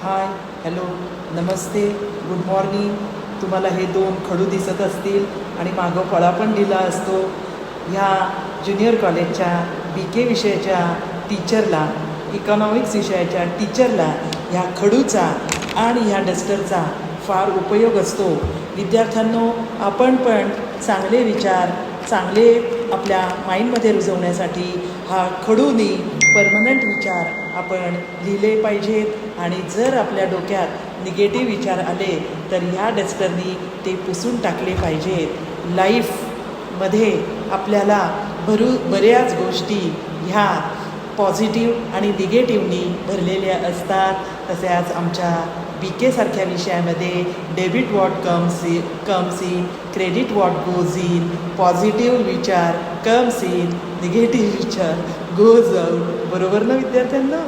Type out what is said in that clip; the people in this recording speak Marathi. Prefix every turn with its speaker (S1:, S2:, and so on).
S1: हाय, हॅलो, नमस्ते, गुड मॉर्निंग. तुम्हाला हे 2 खडू दिसत असतील आणि मागं फळा पण दिला असतो. ह्या ज्युनियर कॉलेजच्या BK विषयाच्या टीचरला, इकॉनॉमिक्स विषयाच्या टीचरला ह्या खडूचा आणि ह्या डस्टरचा फार उपयोग असतो. विद्यार्थ्यांनो, आपण पण चांगले विचार, चांगले आपल्या माइंडमध्ये रुजवण्यासाठी हा खडूनी परमनंट विचार आपण लिहिले पाहिजेत. आणि जर आपल्या डोक्यात निगेटिव्ह विचार आले तर ह्या डस्टरनी ते पुसून टाकले पाहिजेत. लाईफमध्ये आपल्याला बऱ्याच गोष्टी ह्या पॉझिटिव्ह आणि निगेटिव्हनी भरलेल्या असतात. तसेच आमच्या BK सारख्या विषयामध्ये debit what comes in, credit what goes in, positive विचार कम्स इन, निगेटिव्ह विचार गोज आउट. बरोबर ना विद्यार्थ्यांना?